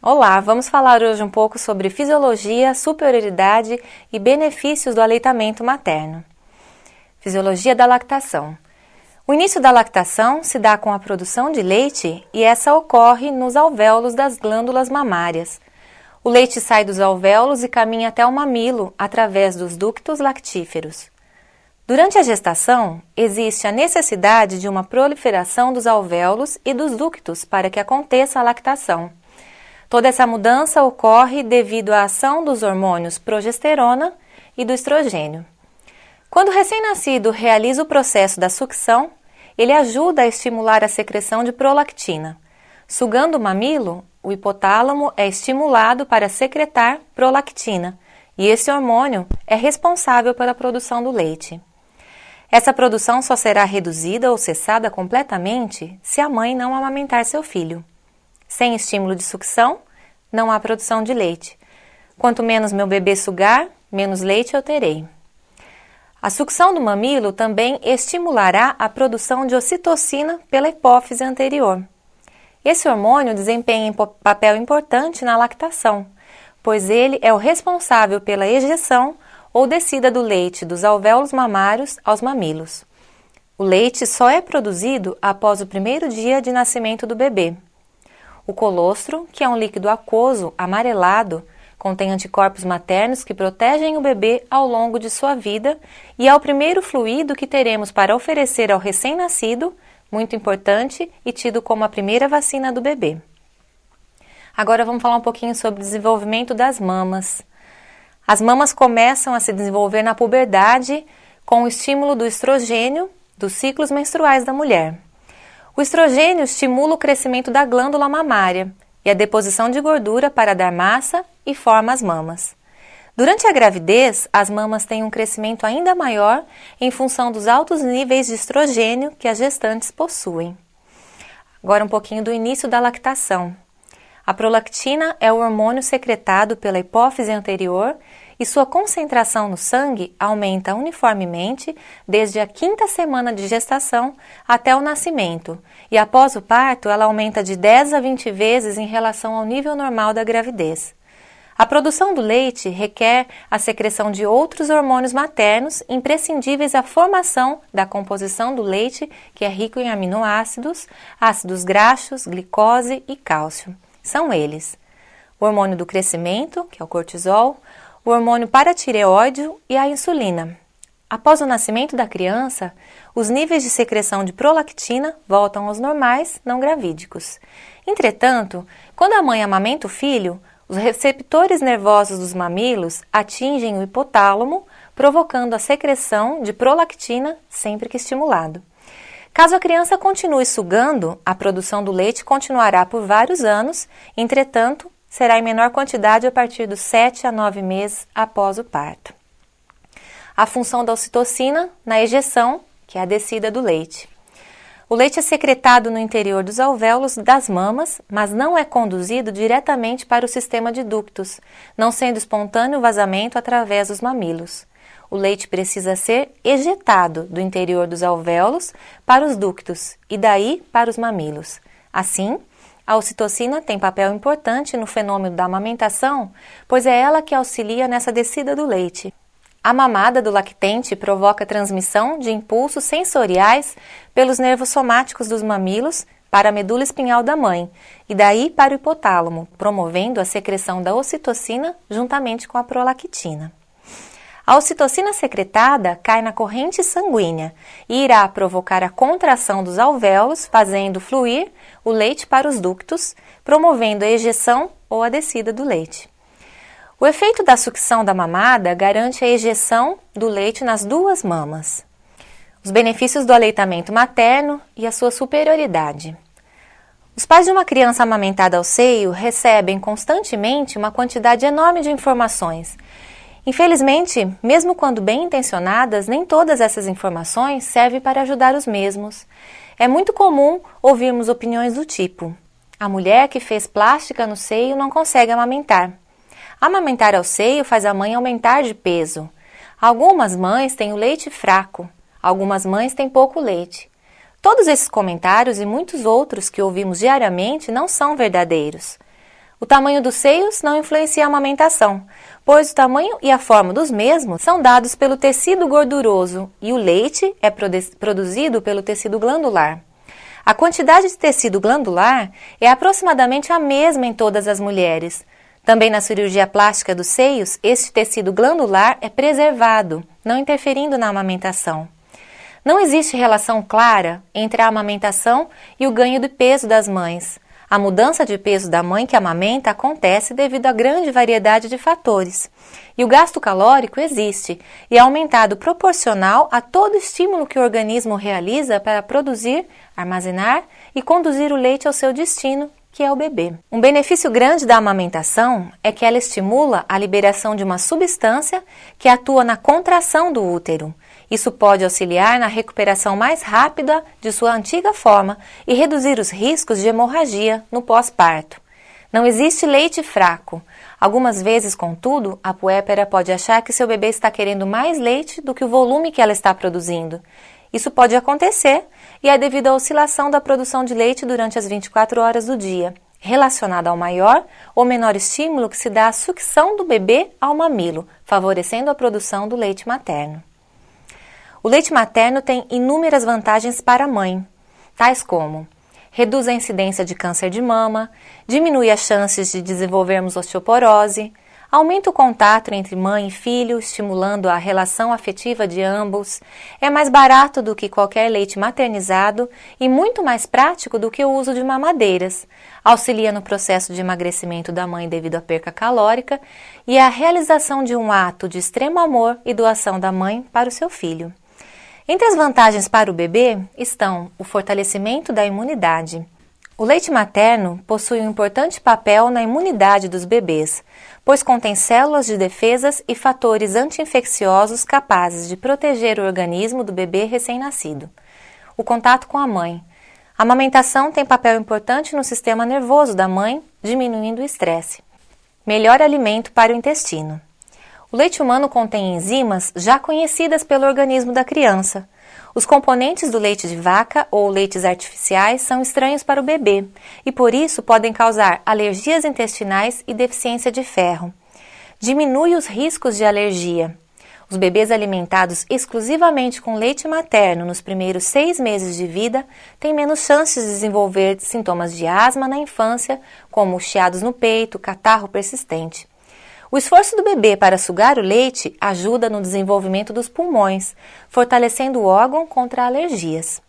Olá, vamos falar hoje um pouco sobre fisiologia, superioridade e benefícios do aleitamento materno. Fisiologia da lactação. O início da lactação se dá com a produção de leite e essa ocorre nos alvéolos das glândulas mamárias. O leite sai dos alvéolos e caminha até o mamilo através dos ductos lactíferos. Durante a gestação, existe a necessidade de uma proliferação dos alvéolos e dos ductos para que aconteça a lactação. Toda essa mudança ocorre devido à ação dos hormônios progesterona e do estrogênio. Quando o recém-nascido realiza o processo da sucção, ele ajuda a estimular a secreção de prolactina. Sugando o mamilo, o hipotálamo é estimulado para secretar prolactina, e esse hormônio é responsável pela produção do leite. Essa produção só será reduzida ou cessada completamente se a mãe não amamentar seu filho. Sem estímulo de sucção, não há produção de leite. Quanto menos meu bebê sugar, menos leite eu terei. A sucção do mamilo também estimulará a produção de ocitocina pela hipófise anterior. Esse hormônio desempenha papel importante na lactação, pois ele é o responsável pela ejeção ou descida do leite dos alvéolos mamários aos mamilos. O leite só é produzido após o primeiro dia de nascimento do bebê. O colostro, que é um líquido aquoso amarelado, contém anticorpos maternos que protegem o bebê ao longo de sua vida e é o primeiro fluido que teremos para oferecer ao recém-nascido, muito importante e tido como a primeira vacina do bebê. Agora vamos falar um pouquinho sobre o desenvolvimento das mamas. As mamas começam a se desenvolver na puberdade com o estímulo do estrogênio dos ciclos menstruais da mulher. O estrogênio estimula o crescimento da glândula mamária e a deposição de gordura para dar massa e forma às mamas. Durante a gravidez, as mamas têm um crescimento ainda maior em função dos altos níveis de estrogênio que as gestantes possuem. Agora um pouquinho do início da lactação. A prolactina é o hormônio secretado pela hipófise anterior e sua concentração no sangue aumenta uniformemente desde a 5ª semana de gestação até o nascimento, e após o parto ela aumenta de 10 a 20 vezes em relação ao nível normal da gravidez. A produção do leite requer a secreção de outros hormônios maternos imprescindíveis à formação da composição do leite, que é rico em aminoácidos, ácidos graxos, glicose e cálcio. São eles: o hormônio do crescimento, que é o cortisol, o hormônio paratireóide e a insulina. Após o nascimento da criança, os níveis de secreção de prolactina voltam aos normais não gravídicos. Entretanto, quando a mãe amamenta o filho, os receptores nervosos dos mamilos atingem o hipotálamo, provocando a secreção de prolactina sempre que estimulado. Caso a criança continue sugando, a produção do leite continuará por vários anos, entretanto, será em menor quantidade a partir dos 7 a 9 meses após o parto. A função da ocitocina na ejeção, que é a descida do leite. O leite é secretado no interior dos alvéolos das mamas, mas não é conduzido diretamente para o sistema de ductos, não sendo espontâneo o vazamento através dos mamilos. O leite precisa ser ejetado do interior dos alvéolos para os ductos e daí para os mamilos. Assim, a ocitocina tem papel importante no fenômeno da amamentação, pois é ela que auxilia nessa descida do leite. A mamada do lactente provoca a transmissão de impulsos sensoriais pelos nervos somáticos dos mamilos para a medula espinhal da mãe e daí para o hipotálamo, promovendo a secreção da ocitocina juntamente com a prolactina. A ocitocina secretada cai na corrente sanguínea e irá provocar a contração dos alvéolos, fazendo fluir o leite para os ductos, promovendo a ejeção ou a descida do leite. O efeito da sucção da mamada garante a ejeção do leite nas duas mamas. Os benefícios do aleitamento materno e a sua superioridade. Os pais de uma criança amamentada ao seio recebem constantemente uma quantidade enorme de informações. Infelizmente, mesmo quando bem intencionadas, nem todas essas informações servem para ajudar os mesmos. É muito comum ouvirmos opiniões do tipo: a mulher que fez plástica no seio não consegue amamentar. Amamentar ao seio faz a mãe aumentar de peso. Algumas mães têm o leite fraco, algumas mães têm pouco leite. Todos esses comentários e muitos outros que ouvimos diariamente não são verdadeiros. O tamanho dos seios não influencia a amamentação, pois o tamanho e a forma dos mesmos são dados pelo tecido gorduroso e o leite é produzido pelo tecido glandular. A quantidade de tecido glandular é aproximadamente a mesma em todas as mulheres. Também na cirurgia plástica dos seios, este tecido glandular é preservado, não interferindo na amamentação. Não existe relação clara entre a amamentação e o ganho de peso das mães. A mudança de peso da mãe que amamenta acontece devido à grande variedade de fatores. E o gasto calórico existe e é aumentado proporcional a todo estímulo que o organismo realiza para produzir, armazenar e conduzir o leite ao seu destino, que é o bebê. Um benefício grande da amamentação é que ela estimula a liberação de uma substância que atua na contração do útero. Isso pode auxiliar na recuperação mais rápida de sua antiga forma e reduzir os riscos de hemorragia no pós-parto. Não existe leite fraco. Algumas vezes, contudo, a puérpera pode achar que seu bebê está querendo mais leite do que o volume que ela está produzindo. Isso pode acontecer e é devido à oscilação da produção de leite durante as 24 horas do dia, relacionada ao maior ou menor estímulo que se dá à sucção do bebê ao mamilo, favorecendo a produção do leite materno. O leite materno tem inúmeras vantagens para a mãe, tais como reduz a incidência de câncer de mama, diminui as chances de desenvolvermos osteoporose, aumenta o contato entre mãe e filho, estimulando a relação afetiva de ambos, é mais barato do que qualquer leite maternizado e muito mais prático do que o uso de mamadeiras, auxilia no processo de emagrecimento da mãe devido à perca calórica e a realização de um ato de extremo amor e doação da mãe para o seu filho. Entre as vantagens para o bebê estão o fortalecimento da imunidade. O leite materno possui um importante papel na imunidade dos bebês, pois contém células de defesas e fatores anti-infecciosos capazes de proteger o organismo do bebê recém-nascido. O contato com a mãe. A amamentação tem papel importante no sistema nervoso da mãe, diminuindo o estresse. Melhor alimento para o intestino. O leite humano contém enzimas já conhecidas pelo organismo da criança. Os componentes do leite de vaca ou leites artificiais são estranhos para o bebê e, por isso, podem causar alergias intestinais e deficiência de ferro. Diminui os riscos de alergia. Os bebês alimentados exclusivamente com leite materno nos primeiros 6 meses de vida têm menos chances de desenvolver sintomas de asma na infância, como chiados no peito, catarro persistente. O esforço do bebê para sugar o leite ajuda no desenvolvimento dos pulmões, fortalecendo o órgão contra alergias.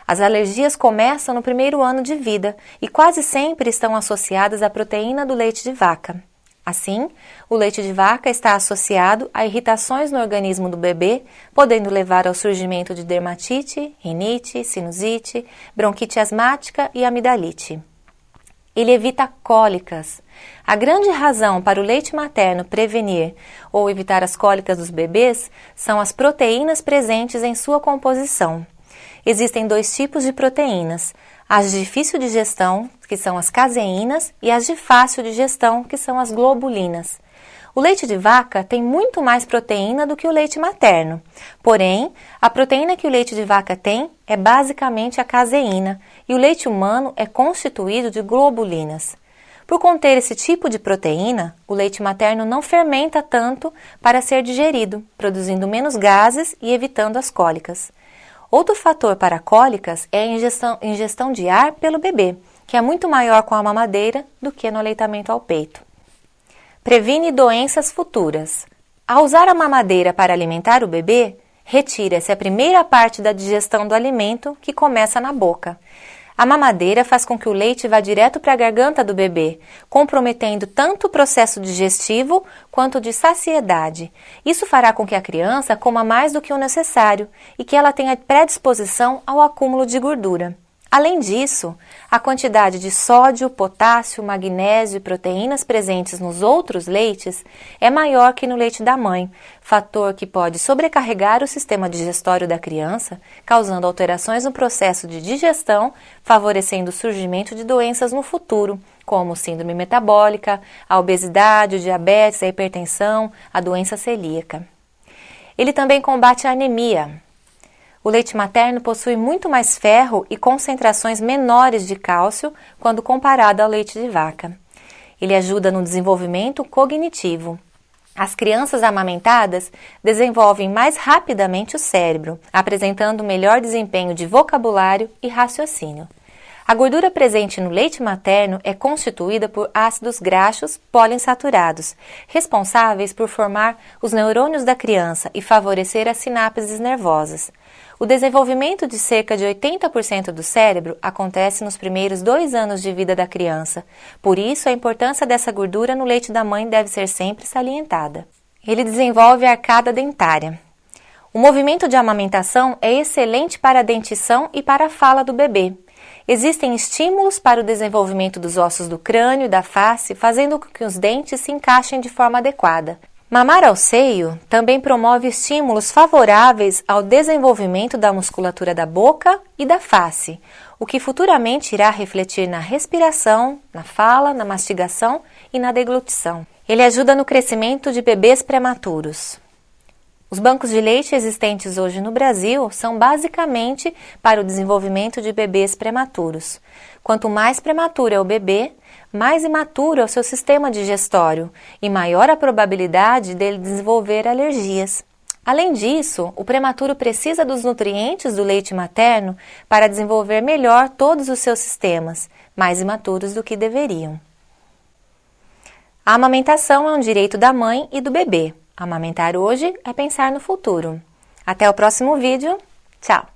As alergias começam no primeiro ano de vida e quase sempre estão associadas à proteína do leite de vaca. Assim, o leite de vaca está associado a irritações no organismo do bebê, podendo levar ao surgimento de dermatite, rinite, sinusite, bronquite asmática e amidalite. Ele evita cólicas. A grande razão para o leite materno prevenir ou evitar as cólicas dos bebês são as proteínas presentes em sua composição. Existem 2 tipos de proteínas, as de difícil digestão, que são as caseínas, e as de fácil digestão, que são as globulinas. O leite de vaca tem muito mais proteína do que o leite materno, porém, a proteína que o leite de vaca tem é basicamente a caseína e o leite humano é constituído de globulinas. Por conter esse tipo de proteína, o leite materno não fermenta tanto para ser digerido, produzindo menos gases e evitando as cólicas. Outro fator para cólicas é a ingestão de ar pelo bebê, que é muito maior com a mamadeira do que no aleitamento ao peito. Previne doenças futuras. Ao usar a mamadeira para alimentar o bebê, retira-se a primeira parte da digestão do alimento, que começa na boca. A mamadeira faz com que o leite vá direto para a garganta do bebê, comprometendo tanto o processo digestivo quanto de saciedade. Isso fará com que a criança coma mais do que o necessário e que ela tenha predisposição ao acúmulo de gordura. Além disso, a quantidade de sódio, potássio, magnésio e proteínas presentes nos outros leites é maior que no leite da mãe, fator que pode sobrecarregar o sistema digestório da criança, causando alterações no processo de digestão, favorecendo o surgimento de doenças no futuro, como síndrome metabólica, a obesidade, o diabetes, a hipertensão, a doença celíaca. Ele também combate a anemia. O leite materno possui muito mais ferro e concentrações menores de cálcio quando comparado ao leite de vaca. Ele ajuda no desenvolvimento cognitivo. As crianças amamentadas desenvolvem mais rapidamente o cérebro, apresentando melhor desempenho de vocabulário e raciocínio. A gordura presente no leite materno é constituída por ácidos graxos poliinsaturados, responsáveis por formar os neurônios da criança e favorecer as sinapses nervosas. O desenvolvimento de cerca de 80% do cérebro acontece nos primeiros 2 anos de vida da criança. Por isso, a importância dessa gordura no leite da mãe deve ser sempre salientada. Ele desenvolve a arcada dentária. O movimento de amamentação é excelente para a dentição e para a fala do bebê. Existem estímulos para o desenvolvimento dos ossos do crânio e da face, fazendo com que os dentes se encaixem de forma adequada. Mamar ao seio também promove estímulos favoráveis ao desenvolvimento da musculatura da boca e da face, o que futuramente irá refletir na respiração, na fala, na mastigação e na deglutição. Ele ajuda no crescimento de bebês prematuros. Os bancos de leite existentes hoje no Brasil são basicamente para o desenvolvimento de bebês prematuros. Quanto mais prematuro é o bebê, mais imaturo é o seu sistema digestório e maior a probabilidade dele desenvolver alergias. Além disso, o prematuro precisa dos nutrientes do leite materno para desenvolver melhor todos os seus sistemas, mais imaturos do que deveriam. A amamentação é um direito da mãe e do bebê. Amamentar hoje é pensar no futuro. Até o próximo vídeo. Tchau!